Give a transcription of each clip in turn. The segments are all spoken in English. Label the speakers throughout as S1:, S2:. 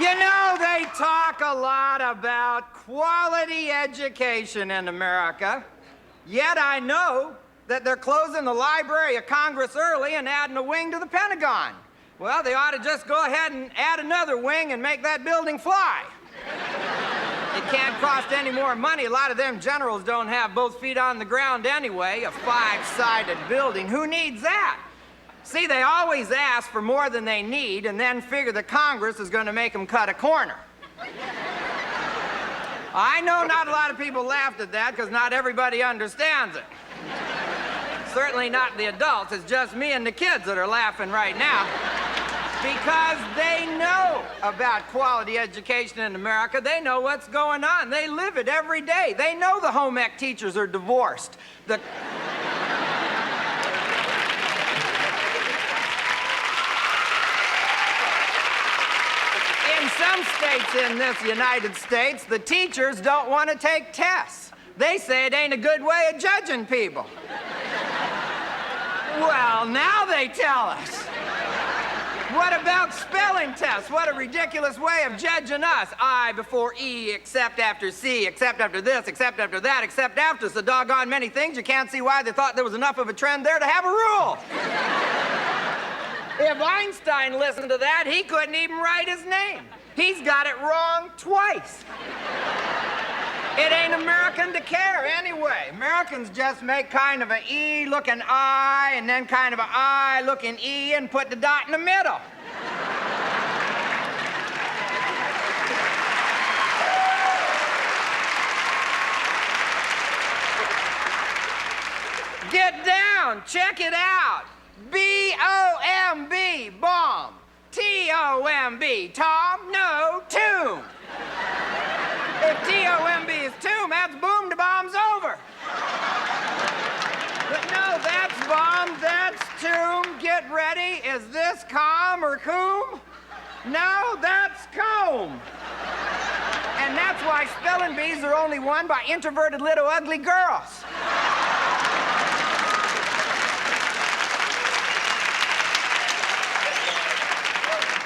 S1: You know, they talk a lot about quality education in America, yet I know that they're closing the Library of Congress early and adding a wing to the Pentagon. Well, they ought to just go ahead and add another wing and make that building fly. It can't cost any more money. A lot of them generals don't have both feet on the ground anyway. A five-sided building, who needs that? See, they always ask for more than they need and then figure that Congress is going to make them cut a corner. I know not a lot of people laughed at that because not everybody understands it. Certainly not the adults. It's just me and the kids that are laughing right now because they know about quality education in America. They know what's going on. They live it every day. They know the home ec teachers are divorced. In some states in this United States, the teachers don't want to take tests. They say it ain't a good way of judging people. Well, now they tell us. What about spelling tests? What a ridiculous way of judging us. I before E, except after C, except after this, except after that, except after so doggone many things. You can't see why they thought there was enough of a trend there to have a rule. If Einstein listened to that, he couldn't even write his name. He's got it wrong twice. It ain't American to care anyway. Americans just make kind of an E-looking I and then kind of an I-looking E and put the dot in the middle. Get down, check it out. B-O-M-B, bomb. T-O-M-B, Tom, no, tomb. If T-O-M-B is tomb, that's boom, the bomb's over. But no, that's bomb, that's tomb. Get ready. Is this calm or coom? No, that's comb. And that's why spelling bees are only won by introverted little ugly girls.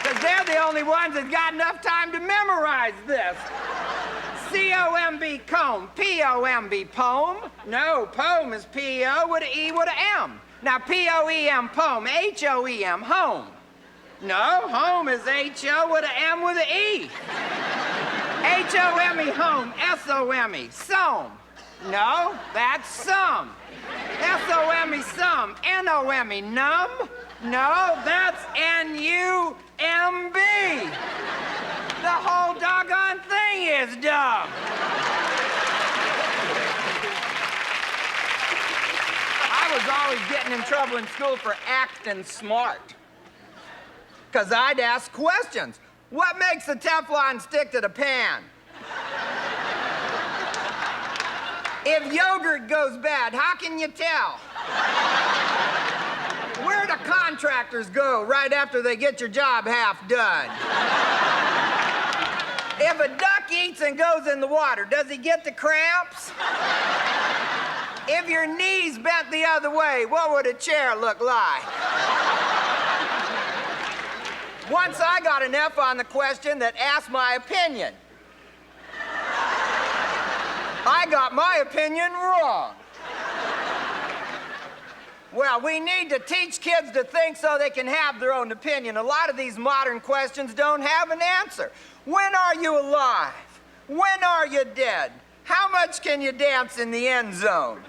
S1: Because they're the only ones that got enough time to memorize this. C-O-M-B, comb. P-O-M-B, poem. No, poem is P-O with an E with an M. Now, P-O-E-M, poem. H-O-E-M, home. No, home is H-O with an M with an E. H-O-M-E, home. S-O-M-E, some. No, that's some. S-O-M-E, some. N-O-M-E, numb. No, that's N-U-M-B. The whole doggone thing is dumb. I was always getting in trouble in school for acting smart. Because I'd ask questions. What makes the Teflon stick to the pan? If yogurt goes bad, how can you tell? Where do contractors go right after they get your job half done? If a duck eats and goes in the water, does he get the cramps? If your knees bent the other way, what would a chair look like? Once I got an F on the question that asked my opinion. I got my opinion wrong. Well, we need to teach kids to think so they can have their own opinion. A lot of these modern questions don't have an answer. When are you alive? When are you dead? How much can you dance in the end zone?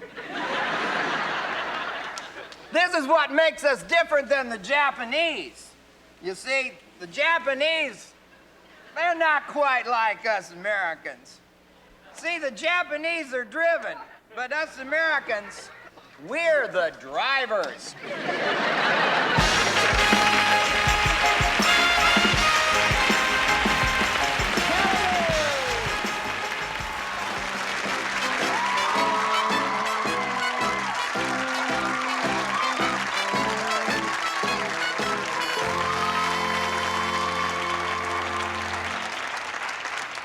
S1: This is what makes us different than the Japanese. You see, the Japanese, they're not quite like us Americans. See, the Japanese are driven, but us Americans, we're the drivers.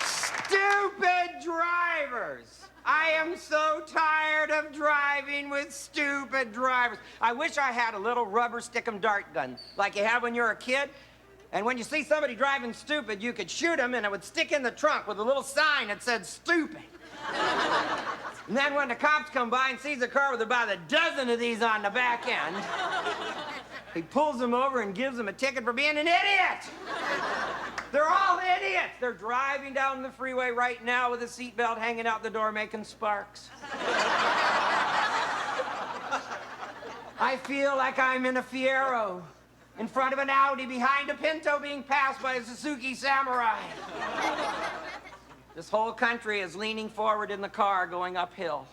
S1: Stupid drivers. I am so tired of driving with stupid drivers. I wish I had a little rubber stick-em dart gun like you had when you were a kid. And when you see somebody driving stupid, you could shoot them and it would stick in the trunk with a little sign that said stupid. And then when the cops come by and sees a car with about a dozen of these on the back end, he pulls them over and gives them a ticket for being an idiot. They're all idiots. They're driving down the freeway right now with a seatbelt hanging out the door making sparks. I feel like I'm in a Fiero, in front of an Audi, behind a Pinto being passed by a Suzuki Samurai. This whole country is leaning forward in the car going uphill.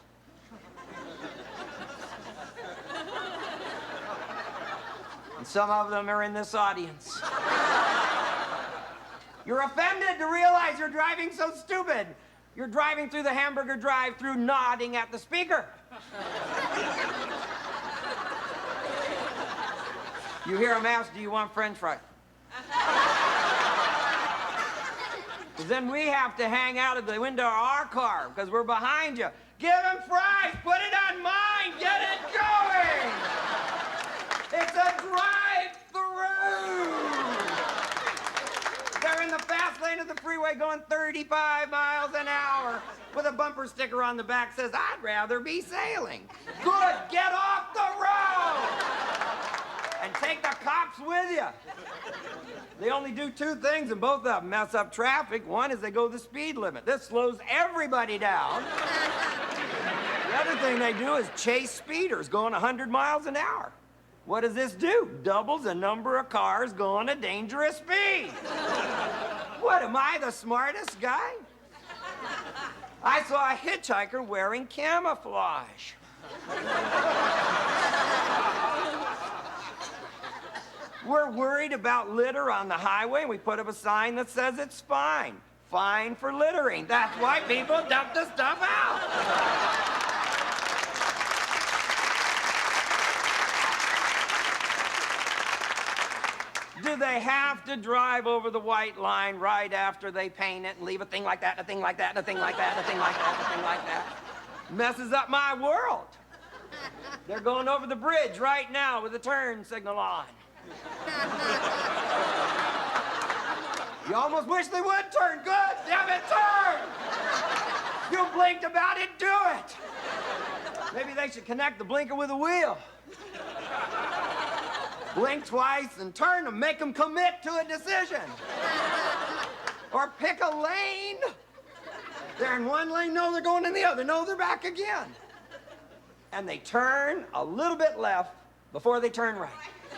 S1: And some of them are in this audience. You're offended to realize you're driving so stupid. You're driving through the hamburger drive-thru nodding at the speaker. You hear him ask, do you want French fries? Then we have to hang out of the window of our car because we're behind you. Give him fries, put it on mine, get it going. It's a drive-through. They're in the fast lane of the freeway going 35 miles an hour with a bumper sticker on the back says, I'd rather be sailing. Good, get off the road. And take the cops with you. They only do two things, and both of them mess up traffic. One is they go the speed limit. This slows everybody down. The other thing they do is chase speeders going 100 miles an hour. What does this do? Doubles the number of cars going a dangerous speed. What, am I the smartest guy? I saw a hitchhiker wearing camouflage. We're worried about litter on the highway, and we put up a sign that says it's fine. Fine for littering. That's why people dump the stuff out. Do they have to drive over the white line right after they paint it and leave a thing like that, and a thing like that, and a thing like that, and a thing like that, and a thing like that? Messes up my world. They're going over the bridge right now with the turn signal on. You almost wish they would turn. Good, damn it, turn! You blinked about it, do it! Maybe they should connect the blinker with a wheel. Blink twice and turn them, make them commit to a decision. Or pick a lane. They're in one lane, no, they're going in the other, no, they're back again. And they turn a little bit left before they turn right.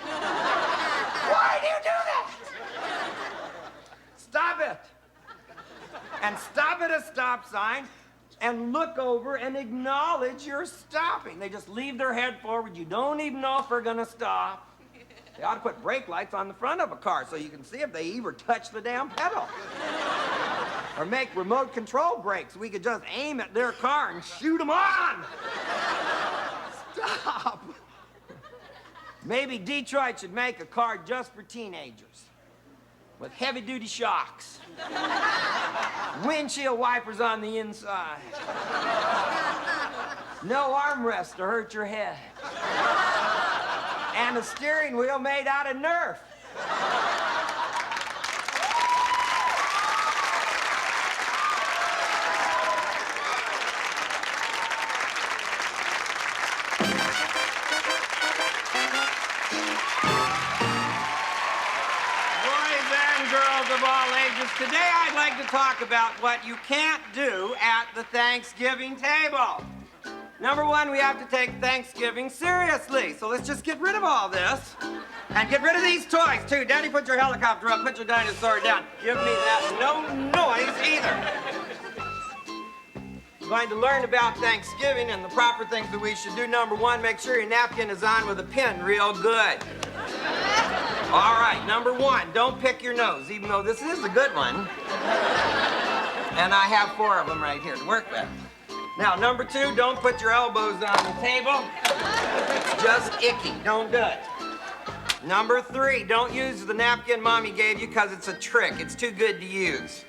S1: Why do you do that? Stop it. And stop at a stop sign and look over and acknowledge you're stopping. They just leave their head forward. You don't even know if they're gonna stop. They ought to put brake lights on the front of a car so you can see if they even touch the damn pedal. Or make remote control brakes. We could just aim at their car and shoot them on. Stop. Maybe Detroit should make a car just for teenagers with heavy-duty shocks, windshield wipers on the inside, no armrest to hurt your head, and a steering wheel made out of Nerf. Of all ages. Today I'd like to talk about what you can't do at the Thanksgiving table. Number one, we have to take Thanksgiving seriously. So let's just get rid of all this and get rid of these toys too. Daddy, put your helicopter up, put your dinosaur down. Give me that no noise either. We're going to learn about Thanksgiving and the proper things that we should do. Number one, make sure your napkin is on with a pin real good. All right, number one, don't pick your nose, even though this is a good one. And I have 4 of them right here to work with. Now, number two, don't put your elbows on the table. It's just icky, don't do it. Number three, don't use the napkin Mommy gave you because it's a trick. It's too good to use.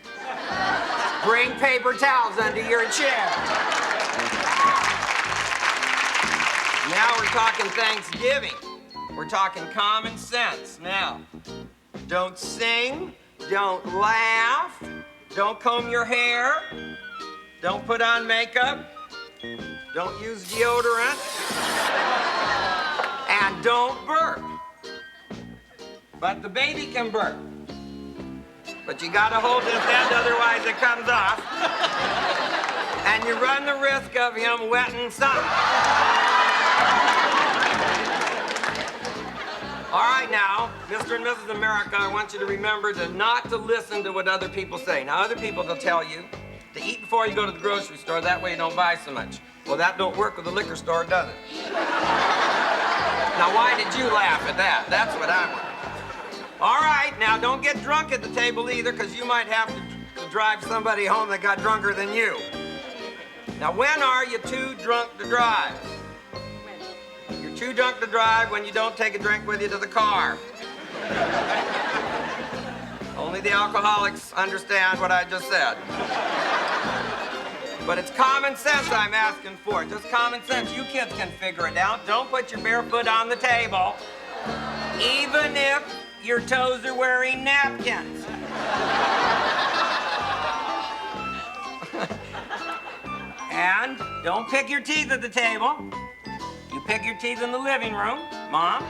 S1: Bring paper towels under your chair. Now we're talking Thanksgiving. We're talking common sense. Now, Don't sing, don't laugh, don't comb your hair, don't put on makeup, don't use deodorant, and don't burp. But the baby can burp. But you gotta hold his head, otherwise it comes off. And you run the risk of him wetting something. All right now, Mr. and Mrs. America, I want you to remember not to listen to what other people say. Now, other people will tell you to eat before you go to the grocery store, that way you don't buy so much. Well, that don't work with the liquor store, does it? Now, why did you laugh at that? That's what I want. All right, now don't get drunk at the table either, because you might have to drive somebody home that got drunker than you. Now, when are you too drunk to drive? You're too drunk to drive when you don't take a drink with you to the car. Only the alcoholics understand what I just said. But it's common sense I'm asking for. Just common sense. You kids can figure it out. Don't put your bare foot on the table, even if your toes are wearing napkins. And don't pick your teeth at the table. You pick your teeth in the living room, Mom.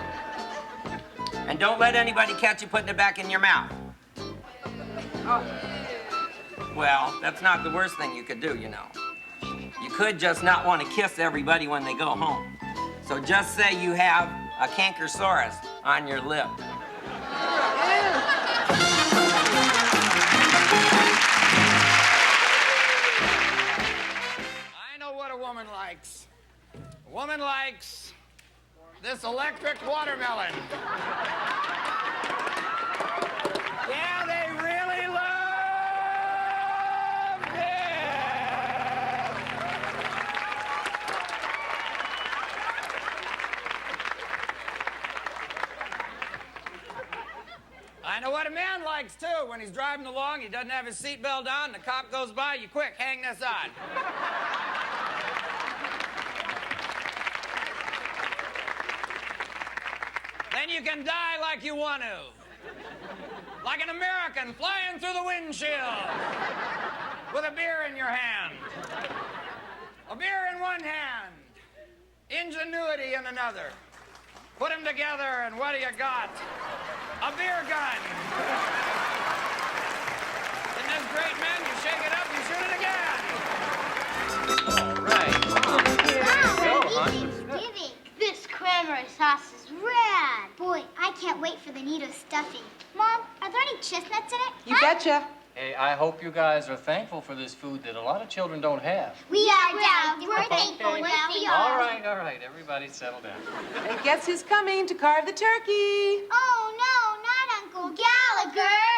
S1: And don't let anybody catch you putting it back in your mouth. Oh. Well, that's not the worst thing you could do, you know. You could just not want to kiss everybody when they go home. So just say you have a cankersaurus on your lip. I know what a woman likes. A woman likes this electric watermelon. Yeah, they really love it. I know what a man likes, too. When he's driving along, he doesn't have his seatbelt on, and the cop goes by, you quick, hang this on. Then you can die like you want to. Like an American flying through the windshield with a beer in your hand. A beer in one hand, ingenuity in another. Put them together, and what do you got? A beer gun. Isn't this great, man? You shake it up, you shoot it again. All right.
S2: Wow, Thanksgiving. This cranberry sauce is rad. Boy, I can't wait for the Nito stuffing. Mom, are there any chestnuts in it?
S3: You betcha. Hey, I hope you guys are thankful for this food that a lot of children don't have.
S2: We are, Dad. We're thankful. We are.
S3: All right. Everybody settle down.
S4: And guess who's coming to carve the turkey?
S2: Oh, no, not Uncle Gallagher.